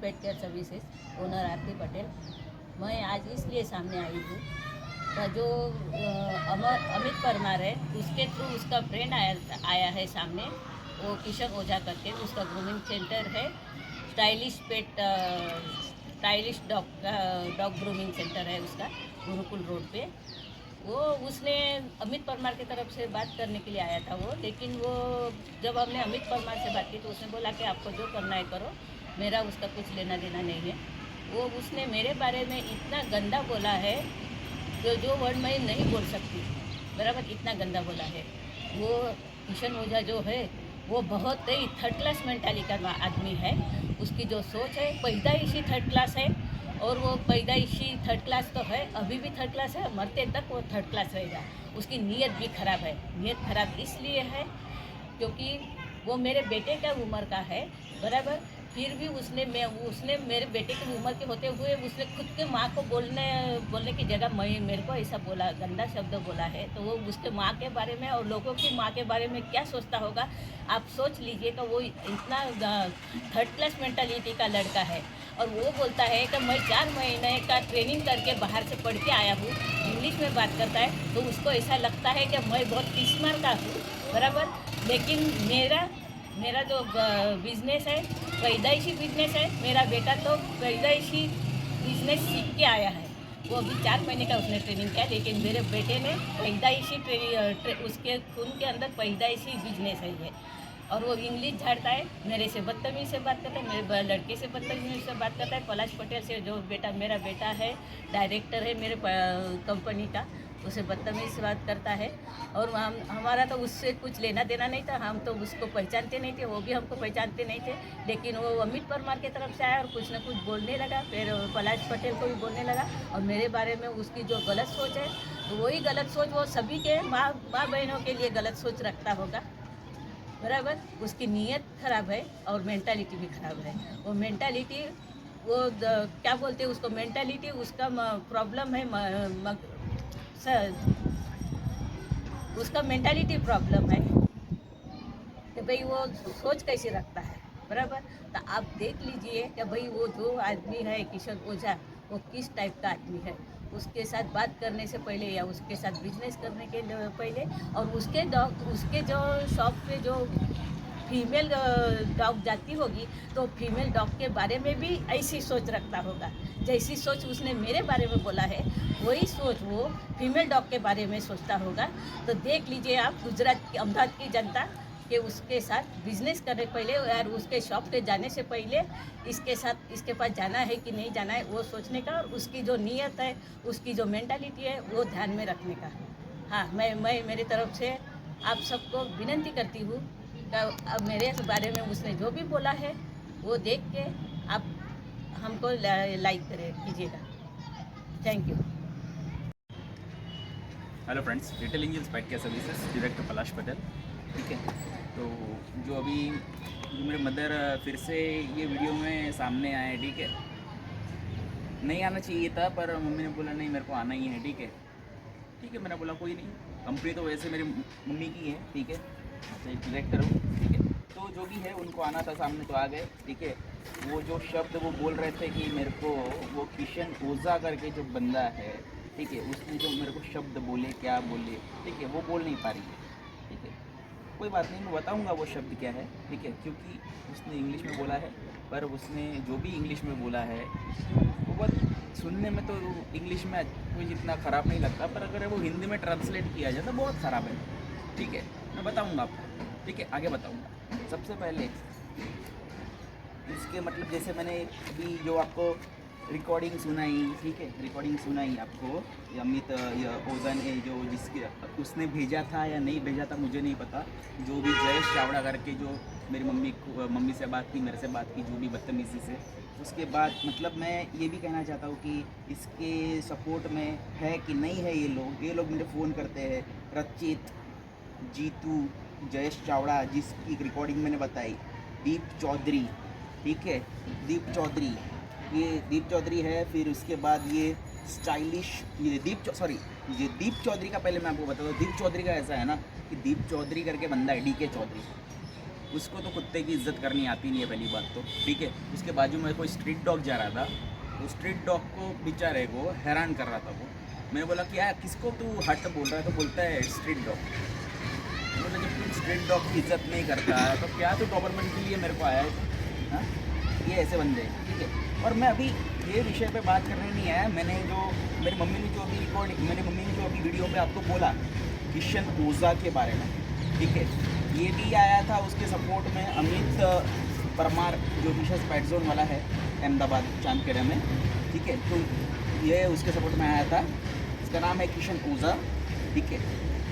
पेट care services owner आरती पटेल। मैं आज इसलिए सामने आई हूँ का जो अमित परमार है उसके थ्रू उसका फ्रेंड आया है सामने, वो किशन ओझा करके, उसका ग्रूमिंग सेंटर है स्टाइलिश डॉग ग्रूमिंग सेंटर है उसका, गुरुकुल रोड पे। वो उसने अमित परमार की तरफ से बात करने के लिए आया था वो, लेकिन वो जब हमने अमित परमार से बात की तो उसने बोला कि आपको जो करना है करो, मेरा उसका कुछ लेना देना नहीं है। वो उसने मेरे बारे में इतना गंदा बोला है जो वर्ड मैं नहीं बोल सकती, बराबर, इतना गंदा बोला है। वो किशन ओझा जो है वो बहुत ही थर्ड क्लास मेंटालिटी का आदमी है। उसकी जो सोच है पैदाइशी थर्ड क्लास है, और वो पैदाइशी थर्ड क्लास तो है, अभी भी थर्ड क्लास है, मरते तक वो थर्ड क्लास रहेगा। उसकी नीयत भी खराब है। नीयत खराब इसलिए है क्योंकि वो मेरे बेटे का उम्र का है, बराबर, फिर भी उसने मेरे बेटे की उम्र के होते हुए उसने खुद के माँ को बोलने की जगह मेरे को ऐसा बोला, गंदा शब्द बोला है। तो वो उसके माँ के बारे में और लोगों की माँ के बारे में क्या सोचता होगा, आप सोच लीजिए। कि वो इतना थर्ड क्लास मेंटालिटी का लड़का है। और वो बोलता है कि मैं 4 महीने का ट्रेनिंग करके बाहर से पढ़ के आया हूँ, इंग्लिश में बात करता है, तो उसको ऐसा लगता है कि मैं बहुत स्मार्ट का हूँ, बराबर। लेकिन मेरा जो बिजनेस है पैदाइशी बिजनेस है। मेरा बेटा तो पैदाइशी बिजनेस सीख के आया है। वो अभी 4 महीने का उसने ट्रेनिंग किया, लेकिन मेरे बेटे ने पैदाइशी उसके खून के अंदर पैदाइशी बिजनेस है ये। और वो इंग्लिश झाड़ता है, मेरे से बदतमीज़ी से बात करता है, मेरे लड़के से बदतमीज़ी से बात करता है। पलाश पटेल से जो मेरा बेटा है, डायरेक्टर है मेरे कंपनी का, उसे बदतमीज़ी से बात करता है। और हमारा तो उससे कुछ लेना देना नहीं था, हम तो उसको पहचानते नहीं थे, वो भी हमको पहचानते नहीं थे। लेकिन वो अमित परमार की तरफ से आया और कुछ ना कुछ बोलने लगा, फिर पलाश पटेल को भी बोलने लगा, और मेरे बारे में उसकी जो गलत सोच है, तो वही गलत सोच वो सभी के माँ बहनों के लिए गलत सोच रखता होगा, बराबर। उसकी नीयत खराब है और मेंटालिटी भी खराब है। वो मेंटालिटी क्या बोलते हैं उसको, मेंटालिटी उसका प्रॉब्लम है, उसका मेंटालिटी प्रॉब्लम है कि भाई वो सोच कैसे रखता है, बराबर। तो आप देख लीजिए कि भाई वो जो आदमी है किशन ओझा, वो किस टाइप का आदमी है। उसके साथ बात करने से पहले या उसके साथ बिजनेस करने के पहले, और उसके जो शॉप पे जो फीमेल डॉग जाती होगी, तो फीमेल डॉग के बारे में भी ऐसी सोच रखता होगा। जैसी सोच उसने मेरे बारे में बोला है, वही सोच वो फीमेल डॉग के बारे में सोचता होगा। तो देख लीजिए आप, गुजरात की, अहमदाबाद की जनता, कि उसके साथ बिजनेस करने पहले और उसके शॉप पे जाने से पहले इसके पास जाना है कि नहीं जाना है, वो सोचने का, और उसकी जो नीयत है, उसकी जो मेंटालिटी है, वो ध्यान में रखने का। हाँ, मैं मेरी तरफ से आप सबको विनती करती हूँ, अब मेरे बारे में उसने जो भी बोला है वो देख के आप हमको लाइक कीजिएगा। Thank you. Hello friends, little angels pet care services, director Palash Patel. ठीक है, तो जो मेरे मदर फिर से ये वीडियो में सामने आए, ठीक है, नहीं आना चाहिए था, पर मम्मी ने बोला नहीं मेरे को आना ही है। ठीक है, मैंने बोला कोई नहीं, कंपनी तो वैसे मेरी मम्मी की है, ठीक है, एक डायरेक्टर हूँ, ठीक है, तो जो भी है उनको आना था सामने, तो आ गए। ठीक है, वो जो शब्द वो बोल रहे थे कि मेरे को वो किशन ओझा करके जो बंदा है, ठीक है, उसने जो मेरे को शब्द बोले, क्या बोले, ठीक है, वो बोल नहीं पा रही है। ठीक है, कोई बात नहीं, मैं बताऊंगा वो शब्द क्या है। ठीक है, क्योंकि उसने इंग्लिश में बोला है, पर उसने जो भी इंग्लिश में बोला है वो बहुत सुनने में तो इंग्लिश में कोई इतना ख़राब नहीं लगता, पर अगर वो हिंदी में ट्रांसलेट किया जाए तो बहुत ख़राब है। ठीक है, मैं बताऊंगा आपको। ठीक है, आगे बताऊंगा। सबसे पहले इसके मतलब, जैसे मैंने अभी जो आपको रिकॉर्डिंग सुनाई, ठीक है, रिकॉर्डिंग सुनाई आपको, अमित ओझा ने, जो जिसके उसने भेजा था या नहीं भेजा था मुझे नहीं पता, जो भी जयेश चावड़ा करके जो मेरी मम्मी से बात की, मेरे से बात की, जो भी बदतमीज़ी से, उसके बाद मतलब मैं ये भी कहना चाहता हूँ कि इसके सपोर्ट में है कि नहीं है। ये लोग मुझे फ़ोन करते हैं, रचित, जीतू, जयेश चावड़ा, जिसकी रिकॉर्डिंग मैंने बताई, दीप चौधरी, ठीक है, दीप चौधरी है। फिर उसके बाद ये स्टाइलिश, ये दीप चौधरी का पहले मैं आपको बता दूँ। दीप चौधरी का ऐसा है ना कि दीप चौधरी करके बंदा है, DK चौधरी, उसको तो कुत्ते की इज्जत करनी आती नहीं है पहली बात तो, ठीक है। उसके बाजू में कोई स्ट्रीट डॉग जा रहा था, तो स्ट्रीट डॉग को बेचारे को हैरान कर रहा था वो। मैंने बोला कि यार किसको तू हट बोल रहा है, तो बोलता है स्ट्रीट डॉग। मतलब जब तू स्ट्रीट डॉग की इज्जत नहीं करता है तो क्या तू डॉबरमैन के लिए मेरे को आया है, हाँ? ये ऐसे बंदे, ठीक है। और मैं अभी ये विषय पे बात करने नहीं आया। मैंने जो मेरी मम्मी ने जो अभी मेरी मम्मी ने जो अभी वीडियो पे आपको बोला किशन ओझा के बारे में, ठीक है, ये भी आया था उसके सपोर्ट में अमित परमार जो विशेष पैट जोन वाला है अहमदाबाद चांदखेड़ा में, ठीक है। तो ये उसके सपोर्ट में आया था। इसका नाम है किशन ओझा, ठीक है।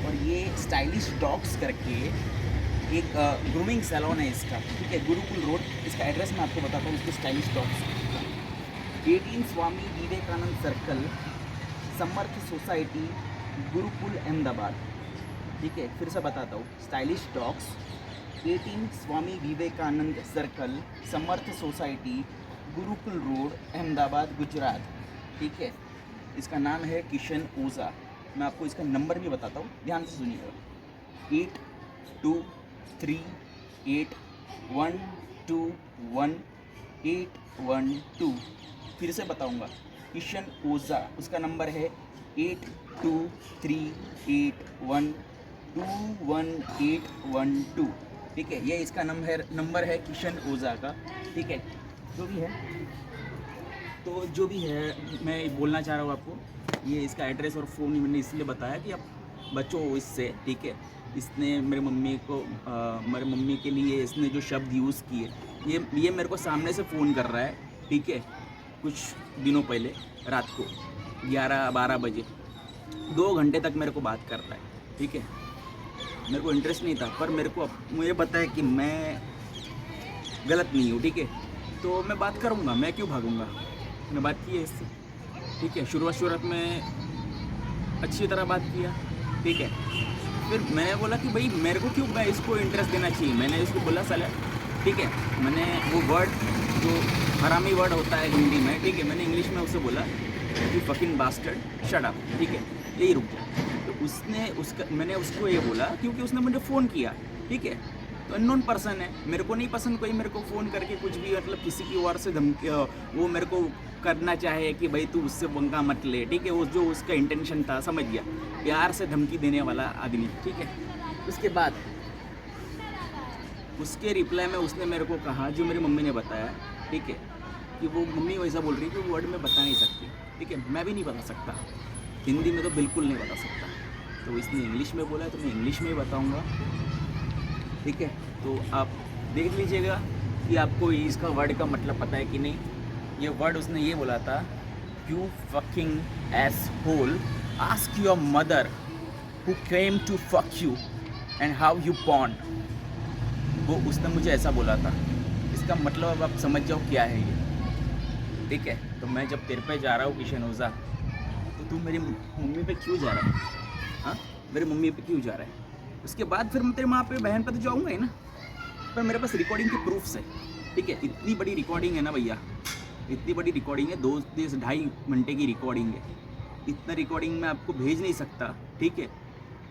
और ये स्टाइलिश डॉग्स करके एक ग्रूमिंग सैलून है इसका, ठीक है, गुरुकुल रोड। इसका एड्रेस मैं आपको बताता हूँ इसके stylish dogs. 18 Swami Vivekananda circle, समर्थ सोसाइटी, गुरुकुल अहमदाबाद, ठीक है। फिर से बताता हूँ, stylish dogs, 18 Swami Vivekananda circle, समर्थ सोसाइटी, गुरुकुल रोड, अहमदाबाद, गुजरात, ठीक है। इसका नाम है किशन ओझा। मैं आपको इसका नंबर भी बताता हूँ, ध्यान से सुनिएगा। 8238121812। फिर से बताऊँगा, किशन ओझा, उसका नंबर है 8238121812, ठीक है। ये इसका नंबर है किशन ओझा का, ठीक है। जो भी है तो जो भी है मैं बोलना चाह रहा हूँ आपको, ये इसका एड्रेस और फ़ोन मैंने इसलिए बताया कि आप बचो इससे, ठीक है। इसने मेरे मम्मी के लिए इसने जो शब्द यूज़ किए, ये मेरे को सामने से फ़ोन कर रहा है, ठीक है, कुछ दिनों पहले रात को 11-12 बजे 2 घंटे तक मेरे को बात कर रहा है, ठीक है। मेरे को इंटरेस्ट नहीं था, पर मुझे पता है कि मैं गलत नहीं हूँ, ठीक है। तो मैं बात करूँगा, मैं क्यों भागूँगा। मैंने बात की है इससे, ठीक है। शुरुआत में अच्छी तरह बात किया, ठीक है। फिर मैंने बोला कि भाई मेरे को क्यों मैं इसको इंटरेस्ट देना चाहिए। मैंने इसको बोला साला, ठीक है। मैंने वो वर्ड जो हरामी वर्ड होता है हिंदी में, ठीक है, मैंने इंग्लिश में उससे बोला कि फकिंग बास्टर्ड शट अप, ठीक है, यही रुक गया। तो मैंने उसको ये बोला क्योंकि उसने मुझे फ़ोन किया, ठीक है। तो अननोन पर्सन है, मेरे को नहीं पसंद कोई मेरे को फ़ोन करके कुछ भी मतलब किसी की ओर से धमकी वो मेरे को करना चाहे कि भाई तू उससे पंगा मत ले, ठीक है। वो जो उसका इंटेंशन था समझ गया, प्यार से धमकी देने वाला आदमी, ठीक है। उसके बाद उसके रिप्लाई में उसने मेरे को कहा जो मेरी मम्मी ने बताया, ठीक है, कि वो मम्मी वैसा बोल रही है कि वो वर्ड में बता नहीं सकती, ठीक है। मैं भी नहीं बता सकता, हिंदी में तो बिल्कुल नहीं बता सकता। तो इसने इंग्लिश में बोला है तो मैं इंग्लिश में ही बताऊँगा, ठीक है। तो आप देख लीजिएगा कि आपको इसका वर्ड का मतलब पता है कि नहीं। ये वर्ड उसने ये बोला था, you fucking ass hole, ask your mother who came to fuck you and how you born. वो उसने मुझे ऐसा बोला था। इसका मतलब अब आप समझ जाओ क्या है ये, ठीक है। तो मैं जब तेरे पे जा रहा हूँ किशन ओझा, तो तू मेरी मम्मी पे क्यों जा रहा है, हाँ, मेरी मम्मी पे क्यों जा रहा है। उसके बाद फिर मैं तेरे माँ पे बहन पे तो जाऊँगा ही ना, पर मेरे पास रिकॉर्डिंग के प्रूफ्स है, ठीक है। इतनी बड़ी रिकॉर्डिंग है ना भैया, इतनी बड़ी रिकॉर्डिंग है, 2-2.5 घंटे की रिकॉर्डिंग है। इतना रिकॉर्डिंग मैं आपको भेज नहीं सकता, ठीक है।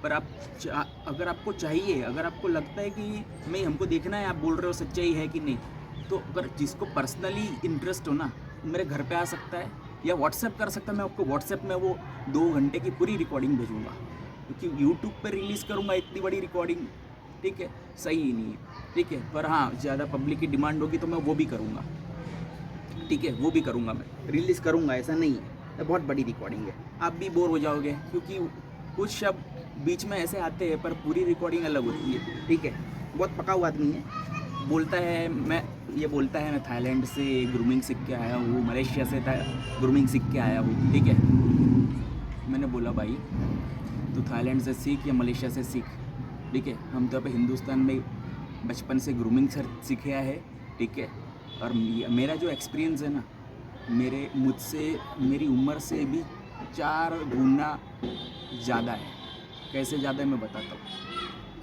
पर अगर आपको चाहिए, अगर आपको लगता है कि नहीं हमको देखना है, आप बोल रहे हो सच्चाई है कि नहीं, तो अगर जिसको पर्सनली इंटरेस्ट हो ना, मेरे घर पे आ सकता है या व्हाट्सएप कर सकता है। मैं आपको व्हाट्सएप में वो 2 घंटे की पूरी रिकॉर्डिंग भेजूँगा, क्योंकि यूट्यूब पर रिलीज़ करूँगा इतनी बड़ी रिकॉर्डिंग, ठीक है, सही ही नहीं है, ठीक है। पर हाँ, ज़्यादा पब्लिक की डिमांड होगी तो मैं वो भी करूँगा, ठीक है, वो भी करूँगा, मैं रिलीज़ करूँगा, ऐसा नहीं है। बहुत बड़ी रिकॉर्डिंग है, आप भी बोर हो जाओगे, क्योंकि कुछ शब्द बीच में ऐसे आते हैं पर पूरी रिकॉर्डिंग अलग होती है, ठीक है। बहुत पका हुआ आदमी है, बोलता है मैं थाईलैंड से ग्रूमिंग सीख के आया हूँ, मलेशिया से ग्रूमिंग सीख के आया हूँ, ठीक है। मैंने बोला भाई तू थाईलैंड से सीख या मलेशिया से सीख, ठीक है, हम तो यहाँ पे हिंदुस्तान में बचपन से ग्रूमिंग सीखे है, ठीक है। और मेरा जो एक्सपीरियंस है ना, मेरी उम्र से भी 4 गुना ज़्यादा है। कैसे ज़्यादा है मैं बताता हूँ।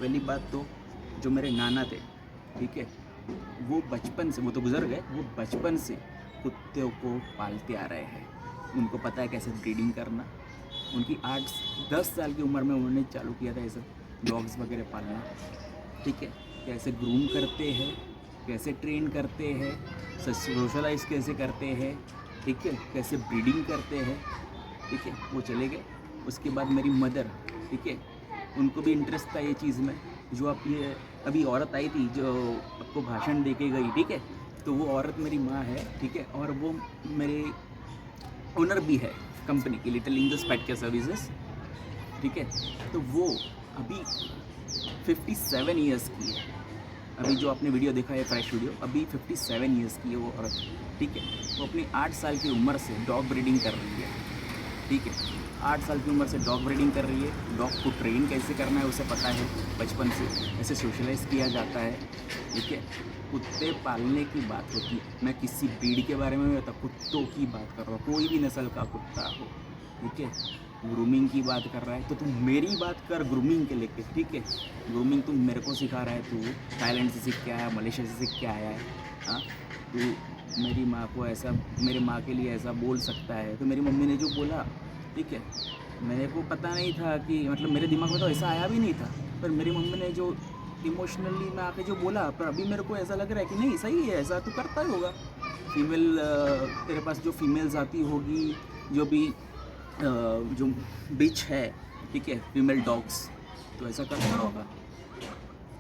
पहली बात तो जो मेरे नाना थे, ठीक है, वो बचपन से, वो तो गुजर गए, वो बचपन से कुत्तों को पालते आ रहे हैं। उनको पता है कैसे ब्रीडिंग करना। उनकी 8-10 साल की उम्र में उन्होंने चालू किया था ये सब डॉग्स वगैरह पालना, ठीक है। कैसे ग्रूम करते हैं, कैसे ट्रेन करते हैं, सोशलाइज कैसे करते हैं, ठीक है, कैसे ब्रीडिंग करते हैं, ठीक है, वो चले गए। उसके बाद मेरी मदर, ठीक है, उनको भी इंटरेस्ट था ये चीज़ में। जो आप ये अभी औरत आई थी जो आपको भाषण दे के गई, ठीक है, तो वो औरत मेरी माँ है, ठीक है, और वो मेरे ओनर भी है कंपनी की, little angels pet care services, ठीक है। तो वो अभी 57 ईयर्स की है। अभी जो आपने वीडियो देखा है फ्रेश वीडियो, अभी 57 ईयर्स की है वो औरत, ठीक है। वो अपनी 8 साल की उम्र से डॉग ब्रीडिंग कर रही है, ठीक है। 8 साल की उम्र से डॉग ब्रीडिंग कर रही है। डॉग को ट्रेन कैसे करना है उसे पता है, बचपन से ऐसे सोशलाइज किया जाता है, ठीक है। कुत्ते पालने की बात होती है, मैं किसी ब्रीड के बारे में नहीं बता, कुत्तों की बात कर रहा हूँ, कोई भी नस्ल का कुत्ता हो, ठीक है। ग्रूमिंग की बात कर रहा है तो तुम मेरी बात कर ग्रूमिंग के लेके, ठीक है। ग्रूमिंग तुम मेरे को सिखा रहा है, तू थाईलैंड से सीख के आया, मलेशिया से सीख के आया है, हाँ। तू मेरी माँ को ऐसा, मेरी माँ के लिए ऐसा बोल सकता है। तो मेरी मम्मी ने जो बोला, ठीक है, मेरे को पता नहीं था कि मतलब मेरे दिमाग में तो ऐसा आया भी नहीं था, पर मेरी मम्मी ने जो इमोशनली मैं आके जो बोला, पर अभी मेरे को ऐसा लग रहा है कि नहीं सही है, ऐसा तो करता ही होगा। फीमेल तेरे पास जो फीमेल्स आती होगी, जो भी जो बिच है, ठीक है, फीमेल डॉग्स, तो ऐसा करता होगा।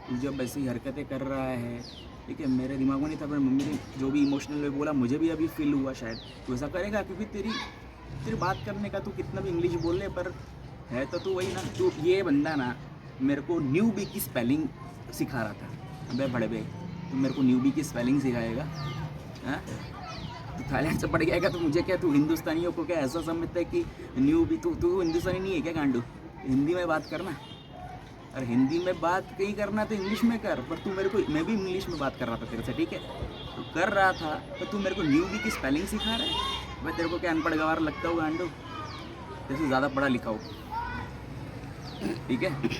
तू जब ऐसी हरकतें कर रहा है, ठीक है, मेरे दिमाग में नहीं था, पर मम्मी ने जो भी इमोशनल वे बोला, मुझे भी अभी फील हुआ शायद तू ऐसा करेगा, क्योंकि तेरी बात करने का तू कितना भी इंग्लिश बोल ले, पर है तो तू वही ना। तो ये बंदा ना मेरे को न्यूबी की स्पेलिंग सिखा रहा था। अबे बड़े बे, तू मेरे को न्यूबी की स्पेलिंग सिखाएगा, हाँ? तू थाईलैंड से पढ़ के आएगा तो मुझे क्या, तू हिंदुस्तानियों को क्या ऐसा समझता है कि न्यूबी, तू हिंदुस्तानी नहीं है क्या गांडू? हिंदी में बात करना, और हिंदी में बात कहीं करना तो इंग्लिश में कर। पर तू मेरे को, मैं भी इंग्लिश में बात कर रहा था तेरे से, ठीक है, तो कर रहा था, तो तू मेरे को न्यूबी की स्पेलिंग सिखा रहा है। मैं तेरे को क्या अनपढ़ गवार लगता हूँ गांडू? तेरे से ज़्यादा पढ़ा लिखा हूँ, ठीक है, तेरे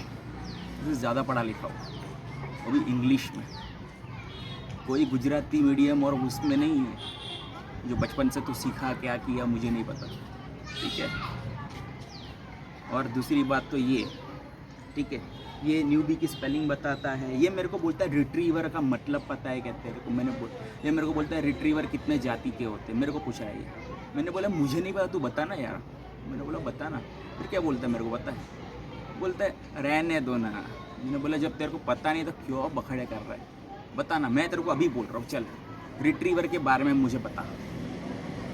से ज़्यादा पढ़ा लिखा हूँ, वो भी इंग्लिश में। कोई गुजराती मीडियम और उसमें नहीं है जो बचपन से तू सीखा क्या किया मुझे नहीं पता, ठीक है। और दूसरी बात तो ये, ठीक है, ये न्यूबी की स्पेलिंग बताता है। ये मेरे को बोलता है रिट्रीवर का मतलब पता है क्या तेरे को? ये मेरे को बोलता है रिट्रीवर कितने जाति के होते हैं, मेरे को पूछा है ये। मैंने बोला मुझे नहीं पता, तू बता ना यार। मैंने बोला बता ना। फिर क्या बोलता है मेरे को पता है? बोलता है रहने दो ना। मैंने बोला जब तेरे को पता नहीं तो क्यों बखड़े कर रहा है, बता ना। मैं तेरे को अभी बोल रहा हूँ, चल रिट्रीवर के बारे में मुझे बता।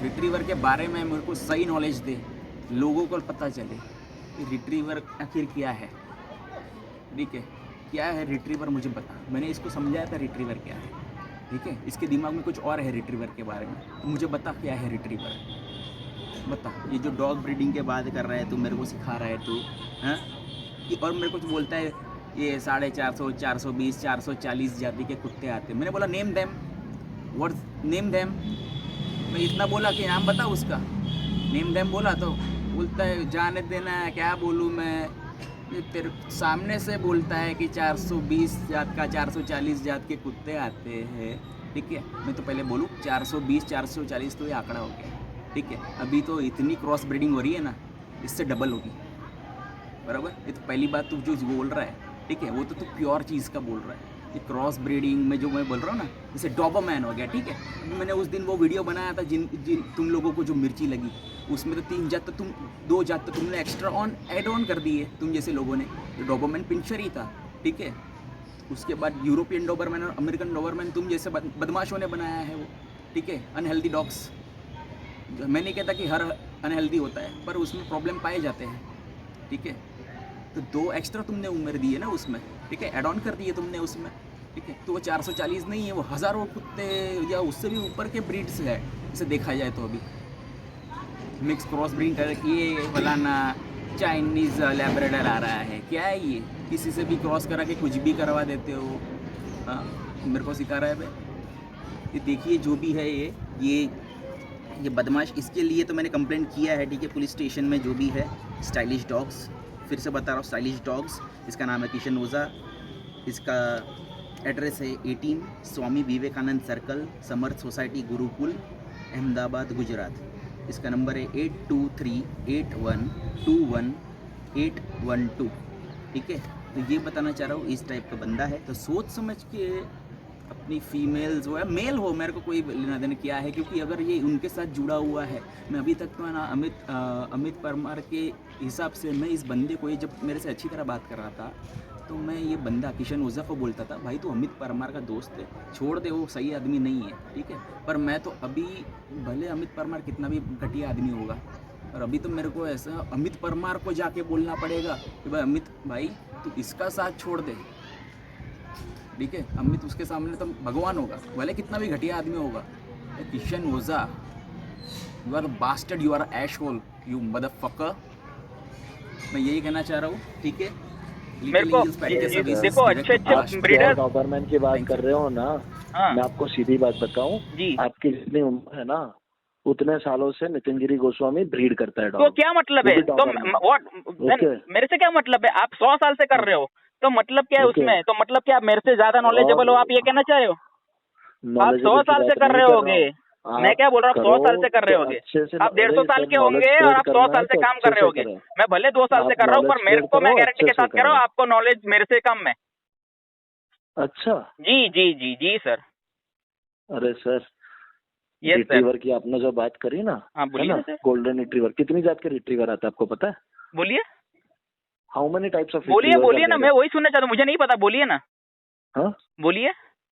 रिट्रीवर के बारे में मेरे को सही नॉलेज दे, लोगों को पता चले कि रिट्रीवर आखिर क्या है, ठीक है, क्या है रिट्रीवर मुझे बता। मैंने इसको समझाया था रिट्रीवर क्या है, ठीक है। इसके दिमाग में कुछ और है रिट्रीवर के बारे में, तो मुझे बता क्या है रिट्रीवर, बता। ये जो डॉग ब्रीडिंग के बात कर रहा है तू, मेरे को सिखा रहा है तू, हाँ। और मेरे को बोलता है ये 450, 420, 440 जाति के कुत्ते आते हैं। मैंने बोला name them, what name them. मैं इतना बोला कि नाम बता उसका, नेम देम बोला तो बोलता है जाने देना, क्या बोलूँ मैं। तेरे सामने से बोलता है कि 420 जात का 440 जात के कुत्ते आते हैं, ठीक है। मैं तो पहले बोलूँ 420 440 तो ये आंकड़ा हो गया, ठीक है। अभी तो इतनी क्रॉस ब्रीडिंग हो रही है ना, इससे डबल होगी, बराबर। ये तो पहली बात तू जो बोल रहा है, ठीक है, वो तो तू प्योर चीज़ का बोल रहा है। ये क्रॉस ब्रीडिंग में जो मैं बोल रहा हूँ ना, जैसे डॉबरमैन हो गया, ठीक है। अभी मैंने उस दिन वो वीडियो बनाया था जिन तुम लोगों को जो मिर्ची लगी, उसमें तो 3 जात, तो 2 जात तो तुमने एक्स्ट्रा ऐड ऑन कर दी है तुम जैसे लोगों ने। तो डॉबरमैन पिंचर ही था, ठीक है। उसके बाद यूरोपियन डॉबरमैन और अमेरिकन डॉबरमैन तुम जैसे बदमाशों ने बनाया है वो, ठीक है। अनहेल्दी डॉग्स, मैं नहीं कहता कि हर अनहेल्दी होता है, पर उसमें प्रॉब्लम पाए जाते हैं, ठीक है। तो 2 एक्स्ट्रा तुमने उम्र दी है ना उसमें, ठीक है, ऐड ऑन कर दिए तुमने उसमें, ठीक है। तो वो 440 नहीं है, वो हज़ारों कुत्ते या उससे भी ऊपर के ब्रीड्स है, इसे देखा जाए तो। अभी मिक्स क्रॉस ब्रीड करके ये फलाना चाइनीज़ लैब्राडोर आ रहा है, क्या है ये? किसी से भी क्रॉस करा के कुछ भी करवा देते हो, हाँ। मेरे को सिखा रहा है भाई। ये देखिए जो भी है ये बदमाश, इसके लिए तो मैंने कंप्लेंट किया है, ठीक है, पुलिस स्टेशन में। जो भी है स्टाइलिश डॉग्स, फिर से बता रहा हूँ, स्टाइलिश डॉग्स। इसका नाम है किशन ओझा, इसका एड्रेस है 18 स्वामी विवेकानंद सर्कल, समर्थ सोसाइटी, गुरुकुल, अहमदाबाद, गुजरात। इसका नंबर है 8238121812, ठीक है। तो ये बताना चाह रहा हूँ, इस टाइप का बंदा है। तो सोच समझ के अपनी फीमेल्स हो या मेल हो, मेरे को कोई लेना देना क्या है, क्योंकि अगर ये उनके साथ जुड़ा हुआ है, मैं अभी तक तो है ना अमित परमार के हिसाब से मैं इस बंदे को, ये जब मेरे से अच्छी तरह बात कर रहा था तो मैं ये बंदा किशन ओझा को बोलता था, भाई तू अमित परमार का दोस्त है, छोड़ दे, वो सही आदमी नहीं है, ठीक है। पर मैं तो अभी भले अमित परमार कितना भी घटिया आदमी होगा, और अभी तो मेरे को ऐसा अमित परमार को जाके बोलना पड़ेगा कि भाई अमित भाई तू इसका साथ छोड़ दे, ठीक है। अमित उसके सामने तो भगवान होगा, भले कितना भी घटिया आदमी होगा। Kishan Ojha, you are bastard, you are asshole, you motherfucker. मैं यही कहना चाह रहा हूँ, ठीक है। मेरे को देखो अच्छे ब्रीडर डॉबरमैन की बात कर रहे हो ना, हाँ मैं आपको सीधी बात बताऊं, जी, आपकी जितनी उम्र है ना उतने सालों से नितिन गिरी गोस्वामी ब्रीड करता है तो डॉग। क्या मतलब है? तो व्हाट मेरे से क्या मतलब है? आप 100 साल से कर रहे हो तो मतलब क्या है उसमें? तो मतलब क्या आप मेरे से ज्यादा नॉलेजेबल हो, आप ये कहना चाह रहे हो? आप 100 साल से कर रहे होगे, मैं क्या बोल रहा हूँ, आप 100 साल से कर रहे होगे, आप 150 साल के होंगे और आप 100 साल से काम कर रहे होगे। मैं भले 2 साल से कर रहा हूँ, पर मेरे को, मैं गारंटी के साथ कह रहा हूँ, आपको नॉलेज मेरे से कम है। अच्छा जी जी जी जी सर। अरे सर, यस सर। रिट्रीवर की आपने जो बात करी ना, हाँ बोलिए ना सर, गोल्डन रिट्रीवर, कितनी जात के रिट्रीवर आता है आपको पता है? बोलिए हाउ मेनी टाइप्स ऑफ बोलिए बोलिए ना, मैं वही सुनना चाहता हूँ, मुझे नहीं पता, बोलिए ना, हाँ? बोलिए।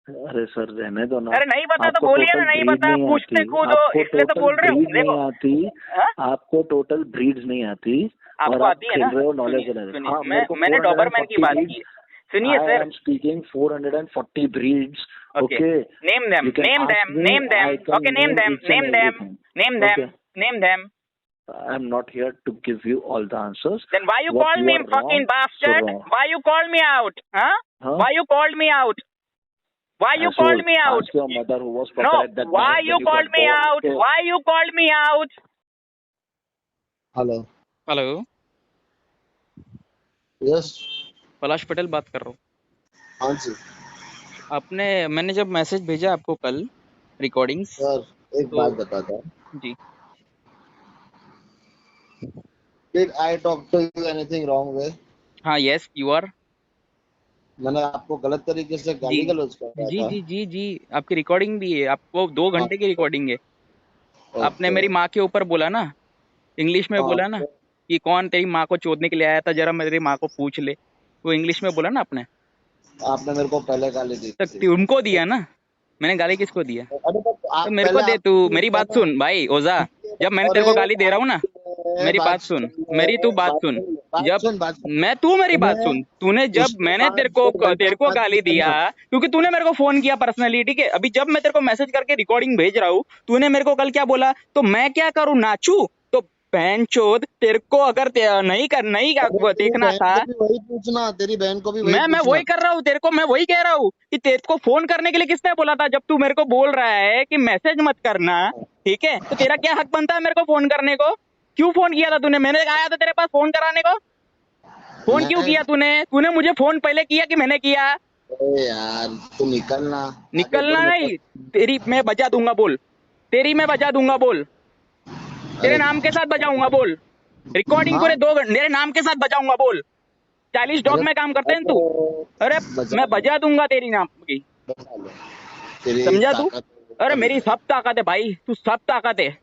अरे सर रहने दो ना। अरे नहीं पता तो बोलिए ना, नहीं पता, पूछते कूदो इसलिए तो बोल रहे हो। देखो आती, आपको टोटल ब्रीड्स नहीं आती, आपको आती है ना, नॉलेज। मैंने डॉबरमैन की बात की, सुनिए sir. I am speaking 440 breeds. Okay, name them, name them, name them, okay, name them, name them, name them, name them. I am not here to give you all the answers. Then why you called me fucking bastard? Why you called me out? Huh? Why you called me out? Why you called me out? Ask your mother who was No, prepared that why night you when called got me born. out? Why you called me out? Hello, hello, yes, Palash Patel बात कर रहा हूँ। हाँ जी मैंने जब message भेजा आपको कल रिकॉर्डिंग्स, सर, एक तो बात बताता हूँ। जी Did I talk to you anything wrong way? हाँ, यस यू आर। मैंने आपको गलत तरीके से जी गाली गलौज कर रहा जी था। जी जी जी आपकी रिकॉर्डिंग भी है, आपको 2 हाँ, घंटे की रिकॉर्डिंग है। आपने ओके। मेरी माँ के ऊपर बोला ना, इंग्लिश में हाँ, बोला ना कि कौन तेरी माँ को चोदने के लिए आया था, जरा मेरी माँ को पूछ ले, वो इंग्लिश में बोला ना आपने। आपने मेरे को पहले गाली दी तो थी। उनको दिया ना, मैंने गाली किसको दिया? अरे बट आप तो मेरे को पहले दे, आप तू मेरी बात सुन भाई ओझा, जब मैंने तेरे को गाली दे रहा हूँ ना, मेरी बात सुन, मेरी तू बात सुन, जब मैं, तू मेरी बात सुन, तूने जब मैंने तेरे को गाली दिया, क्योंकि तूने मेरे को फोन किया पर्सनली, ठीक है। अभी जब मैं तेरे को मैसेज करके रिकॉर्डिंग भेज रहा हूँ, तूने मेरे को कल क्या बोला, तो मैं क्या करूँ, नाचू? तो बहनचोद, तेरे को अगर नहीं देखना था, वही पूछना, तेरी बहन को भी वही मैं वही कर रहा हूँ, तेरे को मैं वही कह रहा हूँ कि तेरे को फोन करने के लिए किसने बोला था? जब तू मेरे को बोल रहा है कि मैसेज मत करना, ठीक है, तो तेरा क्या हक बनता है मेरे को फोन करने को? क्यों फोन किया था तूने? मैंने आया था तेरे पास फोन कराने को? फोन क्यों किया तूने मुझे फोन पहले किया कि मैंने किया? अरे यार तू निकलना नहीं, तेरी मैं बजा दूंगा, बोल, तेरी मैं बजा दूंगा, बोल, तेरे नाम के साथ बजाऊंगा, बोल, रिकॉर्डिंग पूरे 2 घंटे मेरे नाम के साथ बजाऊंगा, बोल। 40 डॉग में काम करते हैं तू? अरे मैं बजा दूंगा तेरी नाम की, समझा तू? अरे मेरी सब ताकत है भाई, तू सब ताकत है।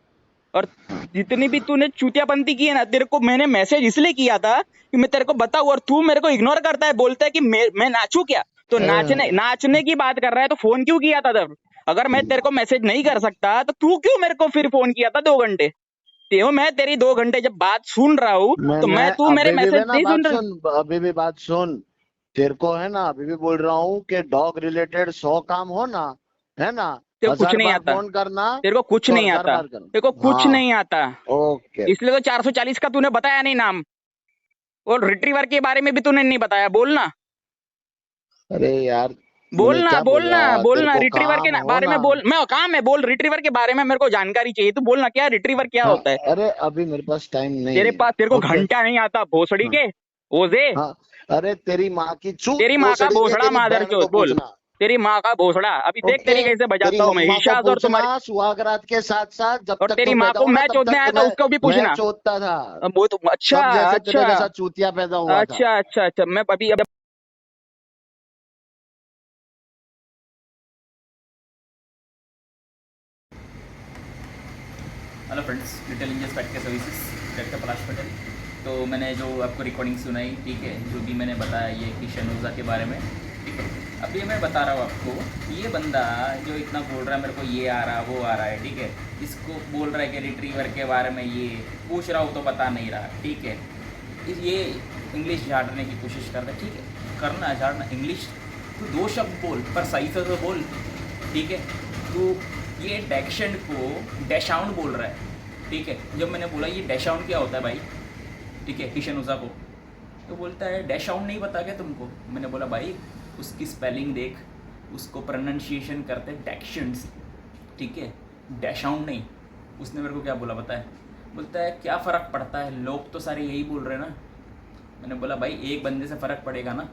और जितनी भी तूने चूतियापंती की है ना, तेरे को मैंने मैसेज इसलिए किया था कि मैं तेरे को बताऊं, और तू मेरे को इग्नोर करता है, बोलता है कि मैं नाचू क्या? तो नाचने की बात कर रहा है, तो फोन क्यों किया था तब? अगर मैं तेरे को मैसेज नहीं कर सकता तो तू क्यों मेरे को फिर फोन किया था 2 घंटे? मैं तेरी 2 घंटे जब बात सुन रहा हूँ, तो तू मेरे मैसेज नहीं सुन रहा। अभी भी बात सुन, तेरे को है ना, अभी भी बोल रहा हूँ कि डॉग रिलेटेड 100 काम हो ना, है ना, तेरे को कुछ नहीं आता, फोन करना, तेरे को कुछ नहीं आता, तेरे को कुछ नहीं आता, ओके। इसलिए तो 440 का तूने बताया नहीं नाम, और रिट्रीवर के बारे में भी तूने नहीं बताया, बोलना। अरे यार बोलना रिट्रीवर के बारे में बोल, मैं काम है, बोल, रिट्रीवर के बारे में मेरे को जानकारी चाहिए, तू बोलना क्या रिट्रीवर क्या होता है? अरे अभी मेरे पास टाइम नहीं, तेरे को घंटा नहीं आता, भोसड़ी के ओझे। अरे तेरी माँ की चूत, तेरी माँ का भोसड़ा मादरचोद, बोल, तेरी माँ का भोसड़ा। अभी देख तेरी कैसे बजाता हूँ मैं, ईशाद और तुम्हारी सुहागरात के साथ साथ, जब और तक तेरी माँ को मैं चोदने आया था उसको भी पूछना, चोदता था वो तो अच्छा चूतिया पैदा हुआ था। अच्छा मैं अभी इंजीनियर्स पैट के सर्विसेज डायरेक्टर पलाश पटेल। तो मैंने जो आपको रिकॉर्डिंग सुनाई, ठीक है, जो भी मैंने बताया ये किशन ओझा के बारे में, ठीक है। अभी मैं बता रहा हूँ आपको, ये बंदा जो इतना बोल रहा है मेरे को ये आ रहा वो आ रहा है, ठीक है, इसको बोल रहा है कि रिट्रीवर के बारे में ये पूछ रहा हूँ तो बता नहीं रहा, ठीक है। ये इंग्लिश झाड़ने की कोशिश कर रहा है, ठीक है, करना झाड़ना इंग्लिश, तू 2 शब्द बोल पर सही से तो बोल, ठीक है। तू ये डैक्शन को डैशाउंड बोल रहा है, ठीक है। जब मैंने बोला ये डैशाउंड क्या होता है भाई, ठीक है, किशन ओझा को, तो बोलता है डैशाउंड नहीं पता क्या तुमको। मैंने बोला भाई उसकी स्पेलिंग देख, उसको प्रोनाउंसिएशन करते डैक्शंस, ठीक है, डैशाउंड नहीं। उसने मेरे को क्या बोला पता है, बोलता है क्या फ़र्क पड़ता है, लोग तो सारे यही बोल रहे हैं ना। मैंने बोला भाई एक बंदे से फ़र्क पड़ेगा ना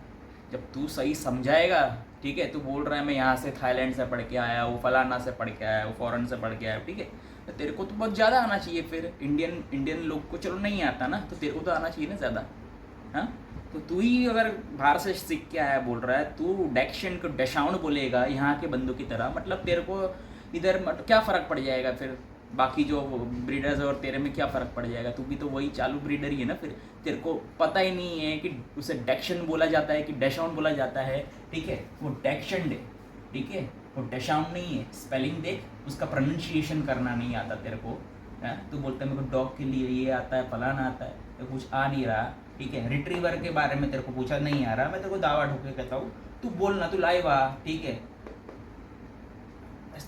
जब तू सही समझाएगा, ठीक है। तू बोल रहा है मैं यहाँ से थाईलैंड से पढ़ के आया, वो फलाना से पढ़ के आया, वो फॉरेन से पढ़ के आया, ठीक है। तो तेरे को तो बहुत ज़्यादा आना चाहिए। फिर इंडियन लोग को चलो नहीं आता ना, तो तेरे को तो आना चाहिए ना ज़्यादा, हाँ। तो तू ही अगर बाहर से सीख के आया बोल रहा है, तू डैक्शन को डैशाउंड बोलेगा यहाँ के बंदों की तरह, मतलब तेरे को इधर क्या फ़र्क पड़ जाएगा फिर, बाकी जो ब्रीडर्स और तेरे में क्या फ़र्क पड़ जाएगा। तू भी तो वही चालू ब्रीडर ही है ना। फिर तेरे को पता ही नहीं है कि उसे डैक्शन बोला जाता है कि डैशाउंड बोला जाता है, ठीक है। वो डैक्शन है, ठीक है, वो डैशाउंड नहीं है। स्पेलिंग देख, उसका प्रोनाउंसिएशन करना नहीं आता तेरे को, है। तू बोलता है मेरे को डॉग के लिए ये आता है, फलाना आता है, तो कुछ आ नहीं रहा, ठीक है। रिट्रीवर के बारे में तेरे को पूछा नहीं आ रहा, मैं तेरे को दावा ठोक के कहता हूँ तू बोलना, तू लाइव आ, ठीक है,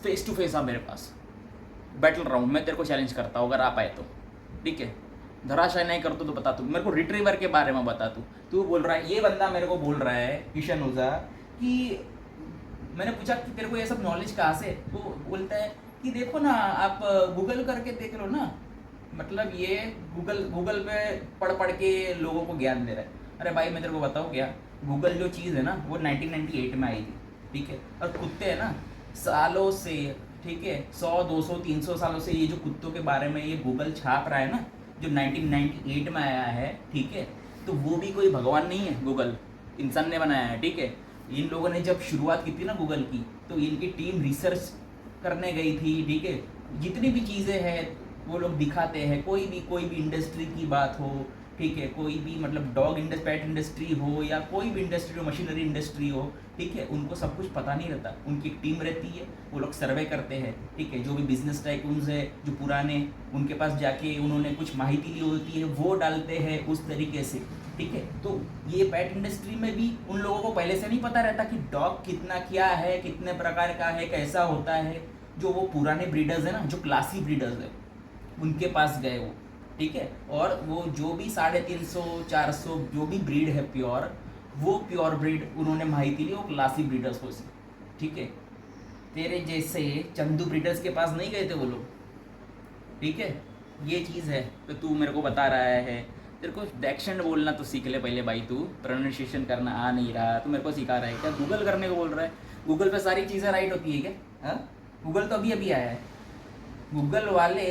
फेस टू फेस आ मेरे पास, बैटल राउंड में तेरे को चैलेंज करता हूँ अगर आ पाए तो, ठीक है। धराशायी नहीं कर तो बता, तू मेरे को रिट्रीवर के बारे में बता। तू बोल रहा है, ये बंदा मेरे को बोल रहा है किशन ओझा कि मैंने पूछा कि तेरे को ये सब नॉलेज कहाँ से, वो बोलता है कि देखो ना आप गूगल करके देख लो ना, मतलब ये गूगल पे पढ़ के लोगों को ज्ञान दे रहा है। अरे भाई मैं तेरे को बताऊँ क्या, गूगल जो चीज़ है ना वो 1998 में आई थी, ठीक है। और कुत्ते हैं ना सालों से, ठीक है, 100 200 300 सालों से ये जो कुत्तों के बारे में ये गूगल छाप रहा है ना, जो 1998 में आया है, ठीक है। तो वो भी कोई भगवान नहीं है, गूगल इंसान ने बनाया है, ठीक है। इन लोगों ने जब शुरुआत की थी ना गूगल की, तो इनकी टीम रिसर्च करने गई थी, ठीक है। जितनी भी चीज़ें हैं वो लोग दिखाते हैं, कोई भी इंडस्ट्री की बात हो, ठीक है, कोई भी मतलब पेट इंडस्ट्री हो या कोई भी इंडस्ट्री हो, मशीनरी इंडस्ट्री हो, ठीक है, उनको सब कुछ पता नहीं रहता। उनकी एक टीम रहती है, वो लोग सर्वे करते हैं, ठीक है। जो भी बिजनेस टाइकून्स है जो पुराने, उनके पास जाके उन्होंने कुछ माहिती ली होती है वो डालते हैं उस तरीके से, ठीक है। तो ये पेट इंडस्ट्री में भी उन लोगों को पहले से नहीं पता रहता कि डॉग कितना क्या है, कितने प्रकार का है, कैसा होता है। जो वो पुराने ब्रीडर्स है ना, जो क्लासी ब्रीडर्स है, उनके पास गए वो, ठीक है। और वो जो भी 350 400 जो भी ब्रीड है प्योर, वो प्योर ब्रीड उन्होंने माहिती ली वो क्लासी ब्रीडर्स को से, ठीक है। तेरे जैसे चंदू ब्रीडर्स के पास नहीं गए थे वो लोग, ठीक है। ये चीज़ है। तो तू मेरे को बता रहा है, तेरे को डैक्शन बोलना तो सीख ले पहले भाई। तू प्रोनाउंसिएशन करना आ नहीं रहा, तू मेरे को सिखा रहा है क्या? गूगल करने को बोल रहा है। गूगल पे सारी चीज़ें राइट होती है क्या? हाँ, गूगल तो अभी अभी आया है। गूगल वाले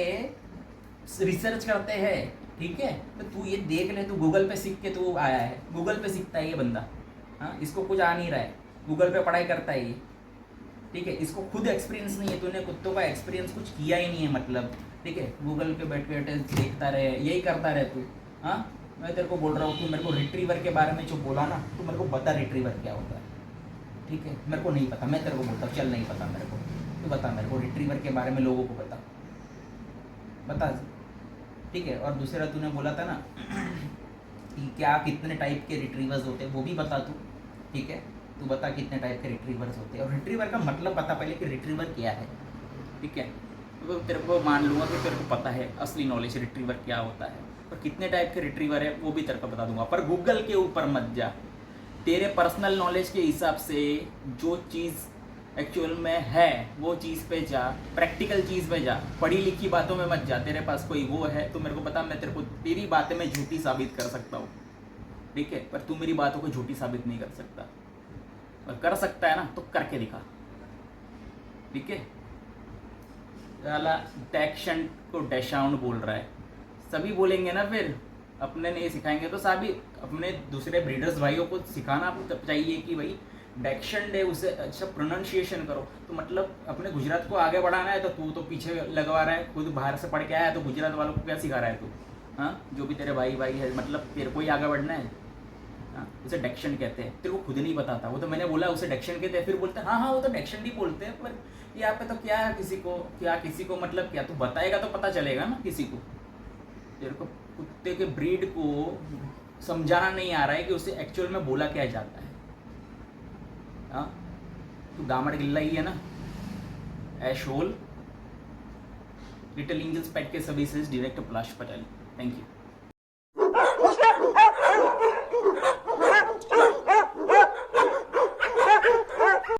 रिसर्च करते हैं, ठीक है। तो तू ये देख ले, तू गूगल पे सीख के तू आया है, गूगल पे सीखता है ये बंदा। हाँ, इसको कुछ आ नहीं रहा है, गूगल पे पढ़ाई करता है ये, ठीक है। इसको खुद एक्सपीरियंस नहीं है, तूने कुत्तों का एक्सपीरियंस कुछ किया ही नहीं है, मतलब, ठीक है। गूगल पे बैठ बैठे देखता रहे, यही करता रहे तू। हाँ, मैं तेरे को बोल रहा हूँ, तू मेरे को रिट्रीवर के बारे में जो बोला ना, तो मेरे को बता रिट्रीवर क्या होता है, ठीक है। मेरे को नहीं पता, मैं तेरे को बोलता हूँ, चल नहीं पता मेरे को, तो बता मेरे को रिट्रीवर के बारे में, लोगों को बता, ठीक है। और दूसरा तूने बोला था ना कि क्या कितने टाइप के रिट्रीवर्स होते हैं, वो भी बता तू, ठीक है। तू बता कितने टाइप के रिट्रीवर्स होते हैं, और रिट्रीवर का मतलब बता पहले कि रिट्रीवर क्या है, ठीक है। तो तेरे को मान लूँगा कि तेरे को पता है असली नॉलेज रिट्रीवर क्या होता है, और कितने टाइप के रिट्रीवर है वो भी तेरे को बता दूंगा। पर गूगल के ऊपर मत जा, तेरे पर्सनल नॉलेज के हिसाब से जो चीज़ एक्चुअल में है वो चीज़ पे जा, प्रैक्टिकल चीज़ पे जा, पढ़ी लिखी बातों में मत जा। तेरे पास कोई वो है तो मेरे को पता, मैं तेरे को तेरी बातें मैं झूठी साबित कर सकता हूँ, ठीक है। पर तू मेरी बातों को झूठी साबित नहीं कर सकता, और कर सकता है ना तो करके दिखा, ठीक है। साला डैक्शन को डैशाउंड बोल रहा है, सभी बोलेंगे ना, फिर अपने नहीं सिखाएंगे तो सभी अपने दूसरे ब्रीडर्स भाइयों को सिखाना चाहिए कि भाई डेक्शन डे उसे अच्छा प्रोनाउंसिएशन करो। तो मतलब अपने गुजरात को आगे बढ़ाना है तो तू तो पीछे लगवा रहा है, खुद बाहर से पढ़ के आया है तो गुजरात वालों को क्या सिखा रहा है तू? हाँ, जो भी तेरे भाई भाई है, मतलब तेरे को ही आगे बढ़ना है। हाँ, उसे डेक्शन कहते हैं, तेरे को खुद नहीं बताता। वो तो मैंने बोला उसे डेक्शन कहते हैं, फिर बोलते हैं हाँ हाँ वो तो डेक्शन ही बोलते हैं, पर यहाँ पे तो क्या है, किसी को मतलब क्या तू बताएगा तो पता चलेगा ना किसी को। तेरे को कुत्ते के ब्रीड को समझाना नहीं आ रहा है कि उसे एक्चुअल में बोला क्या जाता है। हाँ, तू दामड़ गिल्ला ही है ना, asshole. Little angels pet care services, director Palash Patel. Thank you.